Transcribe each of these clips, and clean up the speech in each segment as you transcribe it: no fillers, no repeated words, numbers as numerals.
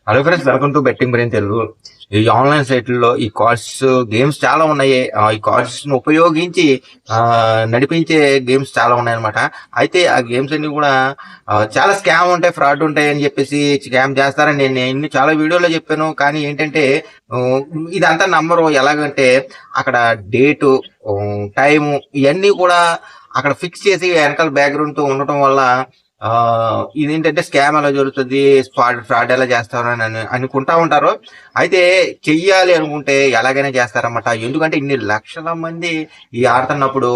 Hello friends, welcome to betting brain Telugu. ఈ online సైట్లలో ఈ cards games చాలా ఉన్నాయి. ఈ కార్డ్స్ ను ఉపయోగించి నడిపించే గేమ్స్ చాలా ఉన్నాయన్నమాట. అయితే ఆ గేమ్స్ అన్ని కూడా చాలా స్కామ్ ఉంటాయి, ఫ్రాడ్ ఉంటాయి అని చెప్పేసి స్కామ్ చేస్తారని నేను చాలా వీడియోలో చెప్పాను. కానీ ఏంటంటే ఇదంతా నంబరు ఎలాగంటే అక్కడ డేటు, టైము ఇవన్నీ కూడా అక్కడ ఫిక్స్ చేసి వెనకాల బ్యాక్గ్రౌండ్ తో ఉండటం వల్ల ఇదేంటంటే స్కామ్ ఎలా జరుగుతుంది, ఫ్రాడ్ ఎలా చేస్తారు అని అనుకుంటా ఉంటారు. అయితే చెయ్యాలి అనుకుంటే ఎలాగైనా చేస్తారన్నమాట. ఎందుకంటే ఇన్ని లక్షల మంది ఈ ఆడుతున్నప్పుడు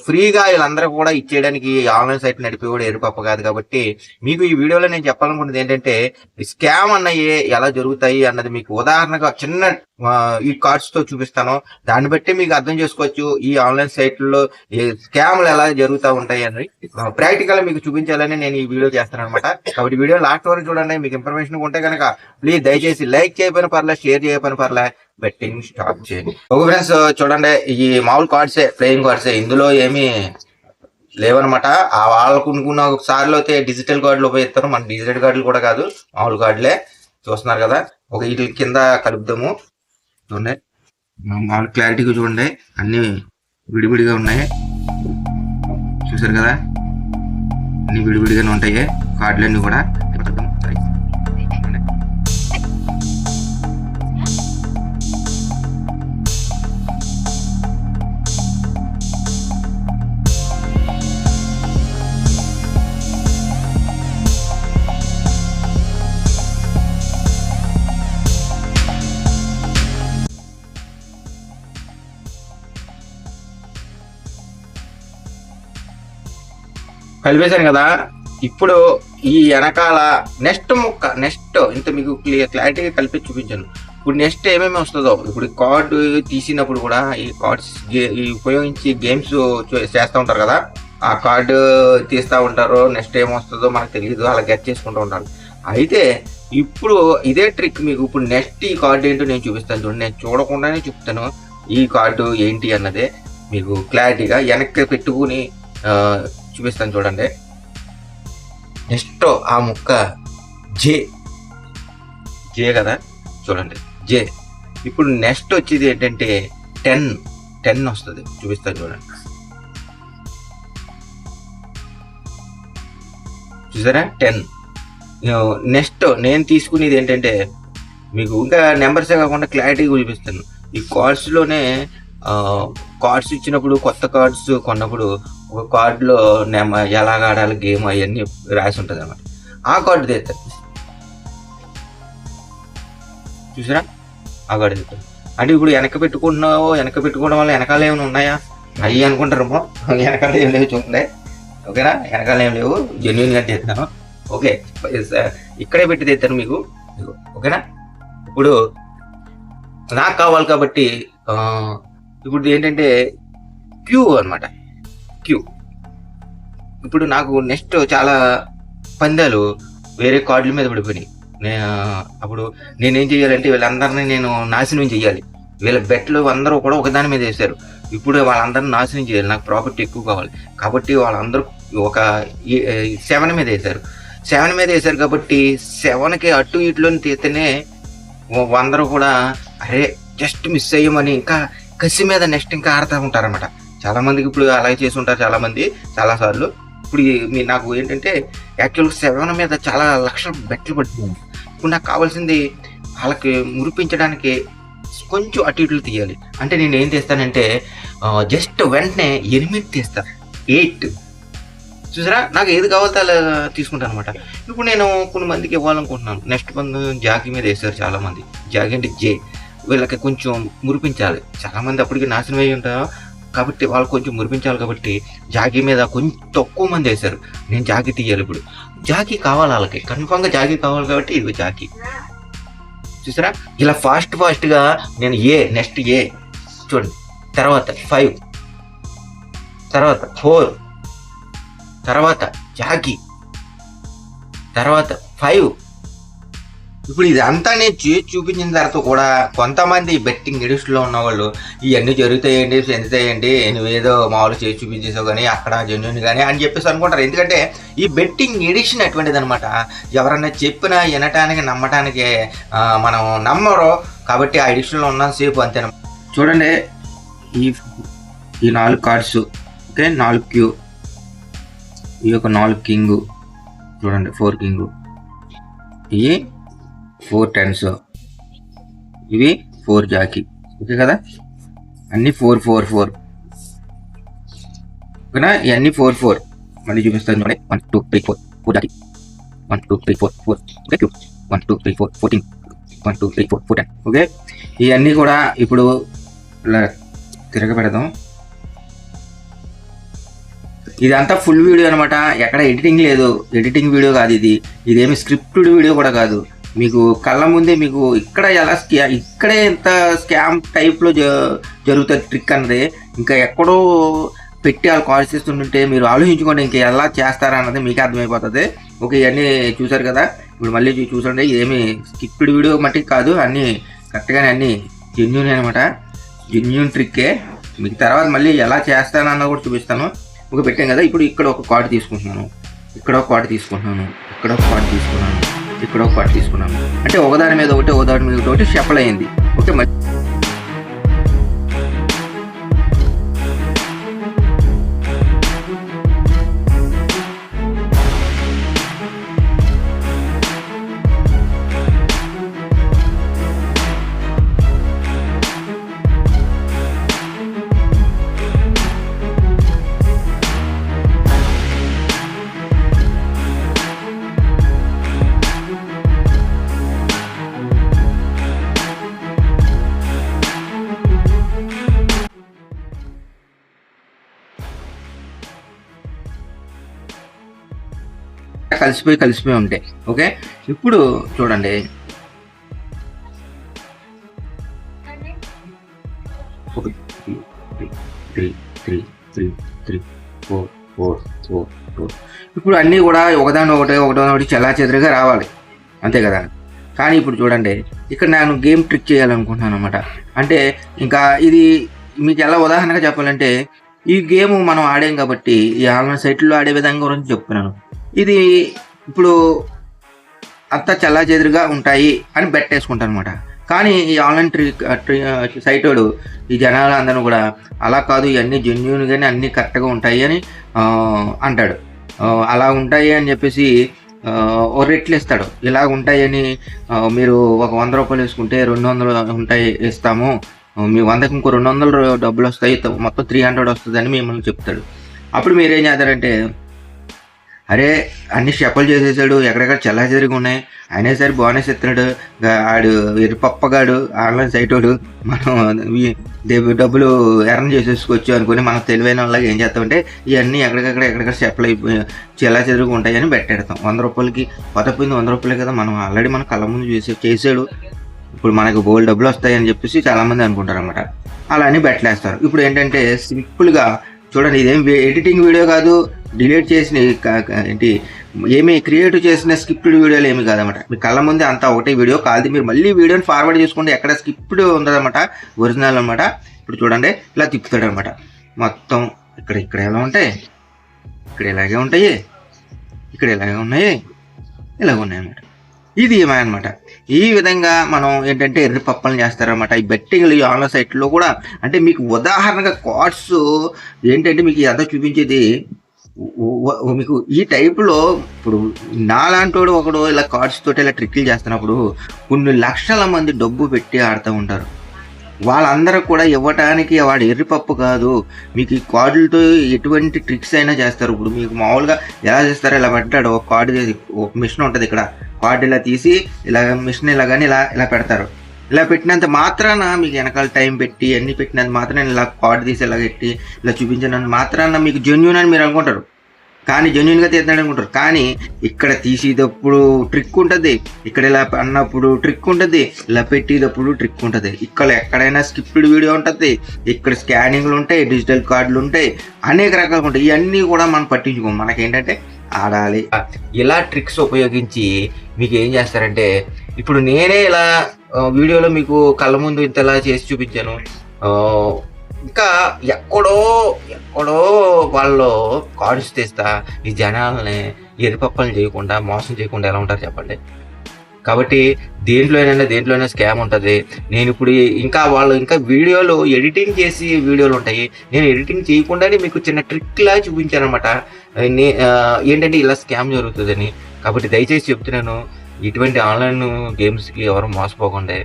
ఫ్రీగా వీళ్ళందరూ కూడా ఇచ్చేయడానికి ఆన్లైన్ సైట్ నడిపి కూడా ఎరుపప్ప కాదు. కాబట్టి మీకు ఈ వీడియోలో నేను చెప్పాలనుకుంటుంది ఏంటంటే స్కామ్ అన్నవి ఎలా జరుగుతాయి అన్నది మీకు ఉదాహరణగా చిన్న ఈ కార్డ్స్ తో చూపిస్తాను. దాన్ని బట్టి మీకు అర్థం చేసుకోవచ్చు ఈ ఆన్లైన్ సైట్లలో ఈ స్కామ్లు ఎలా జరుగుతూ ఉంటాయి అని ప్రాక్టికల్ మీకు చూపించాలని నేను ఈ వీడియో చేస్తాను అనమాట. కాబట్టి వీడియో లాస్ట్ వరకు చూడండి. మీకు ఇన్ఫర్మేషన్ ఉంటే కనుక ప్లీజ్ దయచేసి లైక్ చేయకపోయిన పర్లే, షేర్ చేయకపోయిన పర్లే, బెట్టింగ్ స్టార్ట్ చేయండి. ఓకే ఫ్రెండ్స్, చూడండి ఈ మామూలు కార్డ్సే, ప్లేయింగ్ కార్డ్సే, ఇందులో ఏమీ లేవనమాట. వాళ్ళకు అనుకున్న సార్లు అయితే డిజిటల్ కార్డులు ఉపయోగిస్తారు. మన డిజిటల్ కార్డులు కూడా కాదు, మామూలు కార్డులే. చూస్తున్నారు కదా, ఒక వీటి కింద కలుపుదాము. చూడండి, మామూలు క్లారిటీగా చూడండి, అన్ని విడివిడిగా ఉన్నాయి. చూసారు కదా, అన్ని విడివిడిగానే ఉంటాయి కార్డులన్నీ కూడా. కలిపేశాను కదా. ఇప్పుడు ఈ వెనకాల నెక్స్ట్ ఇంత మీకు క్లారిటీగా కలిపి చూపించాను. ఇప్పుడు నెక్స్ట్ ఏమేమి వస్తుందో, ఇప్పుడు కార్డు తీసినప్పుడు కూడా ఈ కార్డ్స్ ఉపయోగించి గేమ్స్ చేస్తూ ఉంటారు కదా, ఆ కార్డు తీస్తూ ఉంటారు. నెక్స్ట్ ఏమొస్తుందో మనకు తెలియదు, అలా గెట్ చేసుకుంటూ ఉంటారు. అయితే ఇప్పుడు ఇదే ట్రిక్ మీకు ఇప్పుడు నెక్స్ట్ ఈ కార్డు ఏంటో నేను చూపిస్తాను. చూడండి, నేను చూడకుండానే చెప్తాను ఈ కార్డు ఏంటి అన్నదే మీకు క్లారిటీగా వెనక్కి పెట్టుకుని చూపిస్తాను. చూడండి, నెక్స్ట్ ఆ ముక్క జే కదా, చూడండి జే. ఇప్పుడు నెక్స్ట్ వచ్చేది ఏంటంటే 10 వస్తుంది. చూపిస్తాను చూడండి, చూసారా 10. నెక్స్ట్ నేను తీసుకునేది ఏంటంటే మీకు ఇంకా నెంబర్సే కాకుండా క్లారిటీగా చూపిస్తాను. ఈ కార్డ్స్లోనే కార్డ్స్ ఇచ్చినప్పుడు, కొత్త కార్డ్స్ కొన్నప్పుడు ఒక కార్డులో ఎలాగ ఆడాలి గేమ్ అవన్నీ రాసి ఉంటుంది అన్నమాట. ఆ కార్డు తెస్తారు, చూసారా, ఆ కార్డు తెస్తారు. అంటే ఇప్పుడు వెనక పెట్టుకోవడం వల్ల వెనకాల ఏమైనా ఉన్నాయా అయ్యి అనుకుంటారేమో. వెనకాల ఏం లేవు, చూడండి. ఓకేనా, వెనకాల ఏం లేవు, జెన్యున్గా తెస్తాను. ఓకే, ఇక్కడే పెట్టి తెస్తాను మీకు. ఓకేనా, ఇప్పుడు నాకు కావాలి కాబట్టి ఇప్పుడు ఏంటంటే క్యూ అనమాట. క్యూ ఇప్పుడు నాకు నెక్స్ట్ చాలా పందాలు వేరే కార్డుల మీద పడిపోయినాయి. అప్పుడు నేనేం చెయ్యాలంటే వీళ్ళందరినీ నేను నాశనం చెయ్యాలి. వీళ్ళ బెట్లు అందరూ కూడా ఒకదాని మీద వేశారు. ఇప్పుడు వాళ్ళందరినీ నాశనం చేయాలి, నాకు ప్రాఫిట్ ఎక్కువ కావాలి. కాబట్టి వాళ్ళందరూ ఒక 7 మీద వేశారు. 7 మీద వేశారు కాబట్టి 7కి అటు ఇటులోని తీస్తేనే అందరూ కూడా అరే జస్ట్ మిస్ అయ్యమని ఇంకా కసి మీద నెక్స్ట్ ఇంకా ఆడుతూ ఉంటారన్నమాట. చాలా మందికి ఇప్పుడు అలాగే చేసి ఉంటారు, చాలా మంది చాలాసార్లు. ఇప్పుడు నాకు ఏంటంటే యాక్చువల్గా 7 మీద చాలా లక్షల బెట్లు పడుతుంది. ఇప్పుడు నాకు కావాల్సింది వాళ్ళకి మురిపించడానికి కొంచెం అటు ఇట్లు తీయాలి. అంటే నేను ఏం తీస్తానంటే జస్ట్ వెంటనే 8 తీస్తాను, 8. చూసారా, నాకు ఏది కావాలో అలా తీసుకుంటాను అనమాట. ఇప్పుడు నేను కొన్ని మందికి ఇవ్వాలనుకుంటున్నాను. నెక్స్ట్ మంది జాకీ మీద వేస్తారు చాలా మంది. జాకీ అంటే జే, వీళ్ళకి కొంచెం మురిపించాలి. చాలా మంది అప్పటికి నాశనం అయ్యి ఉంటారు కాబట్టి వాళ్ళు కొంచెం మురిపించాలి. కాబట్టి జాకీ మీద కొంచెం తక్కువ మంది వేశారు. నేను జాకీ తీయాలి. ఇప్పుడు జాకీ కావాలి, వాళ్ళకి కన్ఫామ్గా జాకీ కావాలి. కాబట్టి ఇది జాకీ. చూసారా, ఇలా ఫాస్ట్గా నేను నెక్స్ట్ ఏ చూడండి, తర్వాత 5, తర్వాత 4, తర్వాత జాకీ, తర్వాత 5, ఇప్పుడు ఇదంతా నేను చేసి చూపించిన తర్వాత కూడా కొంతమంది బెట్టింగ్ ఎడిషన్లో ఉన్న వాళ్ళు ఇవన్నీ జరుగుతాయండి, చెందుతాయండి, నువ్వేదో మామూలు చేసి చూపించేసావు కానీ అక్కడ జెన్యున్ కానీ అని చెప్పేసి అనుకుంటారు. ఎందుకంటే ఈ బెట్టింగ్ ఎడిషన్ అటువంటిది అనమాట. ఎవరన్నా చెప్పినా వినటానికి నమ్మటానికి మనం నమ్మరు. కాబట్టి ఆ ఎడిషన్లో ఉన్నంతసేపు అంతేనమాట. చూడండి ఈ 4 కార్డ్స్, ఓకే, 4 క్యూ, ఈ యొక్క 4 కింగ్, చూడండి 4 కింగ్, ఇవి 4 టెన్స్, ఇవి 4 జాకీ, ఓకే కదా, అన్ని 4 4 4, ఓకేనా, ఇవన్నీ 4 4. మళ్ళీ చూపిస్తాను చూడండి. 1 2 3 4 4 జాకీ, 1 2 3 4 4, ఓకే, 1 2 3 4 14, 1 2 3 4 4 10, ఓకే. ఇవన్నీ కూడా ఇప్పుడు ఇలా తిరగబెడదాం. ఇదంతా ఫుల్ వీడియో అనమాట, ఎక్కడ ఎడిటింగ్ లేదు. ఎడిటింగ్ వీడియో కాదు ఇది, ఇదేమి స్క్రిప్టెడ్ వీడియో కూడా కాదు. మీకు కళ్ళ ముందే మీకు ఇక్కడ ఎలా ఇక్కడే ఎంత స్కామ్ టైప్లో జరుగుతుంది ట్రిక్ అన్నది. ఇంకా ఎక్కడో పెట్టి వాళ్ళు కాల్ చేస్తుంటే మీరు ఆలోచించుకోండి ఇంకా ఎలా చేస్తారా అన్నది మీకు అర్థమైపోతుంది. ఓకే, ఇవన్నీ చూసారు కదా. ఇప్పుడు మళ్ళీ చూసండి, ఇదేమి స్క్రిప్టెడ్ వీడియో మట్టికి కాదు, అన్నీ కరెక్ట్గానే అన్నీ జెన్యూన్ అనమాట. జెన్యూన్ ట్రిక్కే. మీకు తర్వాత మళ్ళీ ఎలా చేస్తానన్నది కూడా చూపిస్తాను. ఒక పెట్టాం కదా. ఇప్పుడు ఇక్కడ ఒక కార్డు తీసుకుంటున్నాను, ఇక్కడ ఒక కార్డు తీసుకుంటున్నాను, ఇక్కడ ఒక కార్డు తీసుకున్నాను, ఇక్కడ ఒక కార్డు తీసుకున్నాను. అంటే ఒకదాని మీద ఒకటి షఫల్ అయింది. ఓకే, కలిసిపోయి ఉంటాయి. ఓకే, ఇప్పుడు చూడండి, ఇప్పుడు అన్నీ కూడా ఒకదాని చెల్లా చెదరగా రావాలి, అంతే కదా. కానీ ఇప్పుడు చూడండి, ఇక్కడ నేను గేమ్ ట్రిక్ చేయాలనుకుంటున్నాను అనమాట. అంటే ఇంకా ఇది మీకు ఎలా ఉదాహరణగా చెప్పాలంటే, ఈ గేమ్ మనం ఆడాం కాబట్టి ఈ ఆన్లైన్ సైట్లో ఆడే విధంగా గురించి చెప్తున్నాను. ఇది ఇప్పుడు అంతా చల్లా చెదురుగా ఉంటాయి అని బెట్ వేసుకుంటాను అనమాట. కానీ ఈ ఆన్లైన్ సైట్ వాడు ఈ జనాలు అందరూ కూడా అలా కాదు, ఇవన్నీ జెన్యూన్గానే అన్నీ కరెక్ట్గా ఉంటాయి అని అంటాడు. అలా ఉంటాయి అని చెప్పేసి ఓ రేట్లు ఇస్తాడు. ఇలా ఉంటాయని మీరు ఒక 100 రూపాయలు వేసుకుంటే 200 ఉంటాయి ఇస్తాము, మీ 100కి ఇంకో 200 డబ్బులు వస్తాయి, మొత్తం 300 వస్తుంది అని మిమ్మల్ని చెప్తాడు. అప్పుడు మీరు ఏం చేస్తారంటే, అరే అన్ని షఫల్ చేసేసాడు, ఎక్కడెక్కడ చల్లా చెరిగి ఉన్నాయి, అయినా సరే బోనస్ ఇస్తున్నాడు, ఆడు ఎరుపప్పగాడు ఆన్లైన్ సైట్ వాడు, మనం డబ్బులు ఎర్న్ చేసేసుకోవచ్చు అనుకుని మనం తెలివైన వాళ్ళకి ఏం చేస్తామంటే ఇవన్నీ ఎక్కడెక్కడ షఫల్ అయిపోయి చల్లా చెరుగు ఉంటాయని పెట్టేడతాం. 100 రూపాయలకి పోతపోయింది, 100 రూపాయలే కదా, మనం ఆల్రెడీ మన కళ్ళ ముందు చేసాడు, ఇప్పుడు మనకు బోల్డ్ డబ్బులు వస్తాయని చెప్పేసి చాలామంది అనుకుంటారు అనమాట. అలా అని బెట్లేస్తారు. ఇప్పుడు ఏంటంటే సింపుల్గా చూడండి, ఇదేం ఎడిటింగ్ వీడియో కాదు, డిలీట్ చేసిన ఏమి క్రియేట్ చేసిన స్క్రిప్టెడ్ వీడియోలు ఏమి కాదన్నమాట. మీ కళ్ళ ముందే అంతా ఒకటే వీడియో కాదు. మీరు మళ్ళీ వీడియోని ఫార్వర్డ్ చేసుకుంటే ఎక్కడ స్క్రిప్టెడ్ ఉండదన్నమాట, ఒరిజినల్ అనమాట. ఇప్పుడు చూడండి, ఇలా తిప్పుతాడు అనమాట. మొత్తం ఇక్కడ ఎలా ఉంటాయి, ఇక్కడ ఇలాగే ఉంటాయి, ఇక్కడ ఇలాగే ఉన్నాయి, ఇలాగ ఉన్నాయి అన్నమాట. ఇది ఏమన్నమాట. ఈ విధంగా మనం ఏంటంటే ఎర్రి పప్పలను చేస్తారనమాట ఈ బెట్టింగ్లు, ఈ ఆన్లైన్ సైట్లో కూడా. అంటే మీకు ఉదాహరణగా కార్డ్స్ ఏంటంటే మీకు అదా చూపించేది, మీకు ఈ టైపులో ఇప్పుడు నాలాంటి ఒకడు ఇలా కార్డ్స్ తోటి ఇలా ట్రిక్లు చేస్తున్నప్పుడు కొన్ని లక్షల మంది డబ్బు పెట్టి ఆడుతూ ఉంటారు. వాళ్ళందరూ కూడా ఇవ్వటానికి వాడు ఎర్రిపప్పు కాదు. మీకు ఈ కార్డులతో ఎటువంటి ట్రిక్స్ అయినా చేస్తారు. ఇప్పుడు మీకు మామూలుగా ఎలా చేస్తారో ఇలా పెట్టాడు, ఒక కార్డు ఒక మిషన్ ఉంటుంది, ఇక్కడ కార్డు ఇలా తీసి ఇలా మిషన్ ఇలా కానీ ఇలా పెడతారు. ఇలా పెట్టినంత మాత్రాన మీకు వెనకాల టైం పెట్టి అన్ని పెట్టినంత మాత్రాన ఇలా కార్డు తీసి ఇలా పెట్టి ఇలా చూపించినంత మాత్రాన మీకు జెన్యూన్ అని మీరు అనుకుంటారు. కానీ జెన్యూన్గా తీద్దాడు అనుకుంటారు. కానీ ఇక్కడ తీసేటప్పుడు ట్రిక్ ఉంటుంది, ఇక్కడ ఇలా అన్నప్పుడు ట్రిక్ ఉంటుంది, ఇలా పెట్టేటప్పుడు ట్రిక్ ఉంటుంది. ఇక్కడ ఎక్కడైనా స్క్రిప్టెడ్ వీడియో ఉంటుంది, ఇక్కడ స్కానింగ్లు ఉంటాయి, డిజిటల్ కార్డులు ఉంటాయి, అనేక రకాలు ఉంటాయి. ఇవన్నీ కూడా మనం పట్టించుకోము. మనకేంటంటే ఆడాలి. ఇలా ట్రిక్స్ ఉపయోగించి మీకు ఏం చేస్తారంటే, ఇప్పుడు నేనే ఇలా వీడియోలో మీకు కళ్ళ ముందు ఇంతలా చేసి చూపించాను. ఇంకా ఎక్కడో వాళ్ళు కార్డ్స్ తెస్తా ఈ జనాలని ఎరిపప్పలు చేయకుండా మోసం చేయకుండా ఎలా ఉంటారు చెప్పండి. కాబట్టి దేంట్లోనైనా స్కామ్ ఉంటుంది. నేను ఇప్పుడు ఇంకా వీడియోలు ఎడిటింగ్ చేసి వీడియోలు ఉంటాయి. నేను ఎడిటింగ్ చేయకుండానే మీకు చిన్న ట్రిక్లా చూపించాను అనమాట. ఏంటంటే ఇలా స్కామ్ జరుగుతుందని. కాబట్టి దయచేసి చెప్తున్నాను, ఇటువంటి ఆన్లైన్ గేమ్స్కి ఎవరు మోసపోకుండా.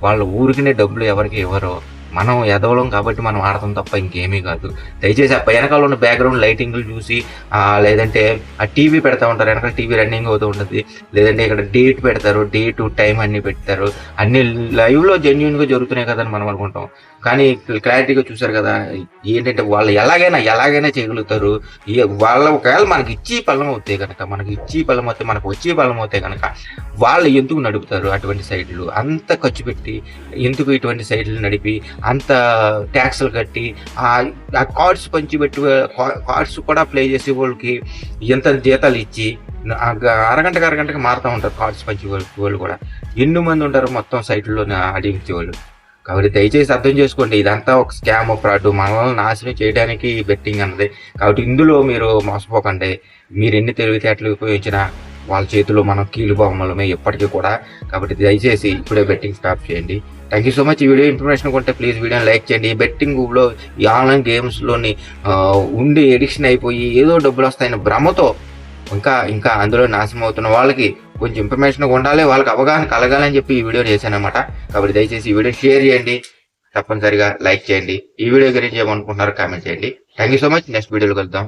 వాళ్ళ ఊరికినే డబ్బులు ఎవరికి ఇవ్వరు. మనం ఎదవలం కాబట్టి మనం ఆడతాం తప్ప ఇంకేమీ కాదు. దయచేసి ఆ వెనకాల ఉన్న బ్యాక్గ్రౌండ్ లైటింగ్లు చూసి లేదంటే ఆ టీవీ పెడతా ఉంటారు, వెనకాల టీవీ రన్నింగ్ అవుతూ ఉంటుంది. లేదంటే ఇక్కడ డేట్ పెడతారు, డేటు టైం అన్నీ పెడతారు. అన్ని లైవ్లో జెన్యున్గా జరుగుతున్నాయి కదని మనం అనుకుంటాం. కానీ క్లారిటీగా చూసారు కదా, ఏంటంటే వాళ్ళు ఎలాగైనా చేయగలుగుతారు. వాళ్ళ ఒకవేళ మనకి ఇచ్చి పళ్ళం అవుతాయి కనుక, మనకు వచ్చి పళ్ళం అవుతాయి కనుక వాళ్ళు ఎందుకు నడుపుతారు అటువంటి సైట్లు? అంత ఖర్చు పెట్టి ఎందుకు ఇటువంటి సైట్లు నడిపి అంత ట్యాక్స్లు కట్టి ఆ కార్డ్స్ పంచిపెట్టి కార్డ్స్ కూడా ప్లే చేసే వాళ్ళకి ఎంత జీతాలు ఇచ్చి అరగంటకి మారుతూ ఉంటారు కార్డ్స్ పంచి వాళ్ళు కూడా. ఎన్ని మంది ఉంటారు మొత్తం సైట్లలో ఆడించే వాళ్ళు. కాబట్టి దయచేసి అర్థం చేసుకోండి, ఇదంతా ఒక స్కామ్, ఫ్రాడ్, మనల్ని నాశనం చేయడానికి బెట్టింగ్ అన్నది. కాబట్టి ఇందులో మీరు మోసపోకండి. మీరు ఎన్ని తెలివితేటలు ఉపయోగించినా వాళ్ళ చేతిలో మనం కీలు బొమ్మలమే ఎప్పటికీ కూడా. కాబట్టి దయచేసి ఇప్పుడే బెట్టింగ్ స్టాప్ చేయండి. Thank you so much. ఈ వీడియో ఇన్ఫర్మేషన్ కొంటే ప్లీజ్ వీడియోని లైక్ చేయండి. ఈ బెట్టింగ్లో ఈ ఆన్లైన్ గేమ్స్లోని ఉండి ఎడిక్షన్ అయిపోయి ఏదో డబ్బులు వస్తాయన్న భ్రమతో ఇంకా అందులో నాశనం అవుతున్న వాళ్ళకి కొంచెం ఇన్ఫర్మేషన్ ఉండాలి, వాళ్ళకి అవగాహన కలగాలని చెప్పి ఈ వీడియో చేశానమాట. కాబట్టి దయచేసి ఈ వీడియో షేర్ చేయండి, తప్పనిసరిగా లైక్ చేయండి. ఈ వీడియో గురించి ఏమనుకుంటున్నారో కామెంట్ చేయండి. Thank you so much. Next వీడియోలో కలుద్దాం.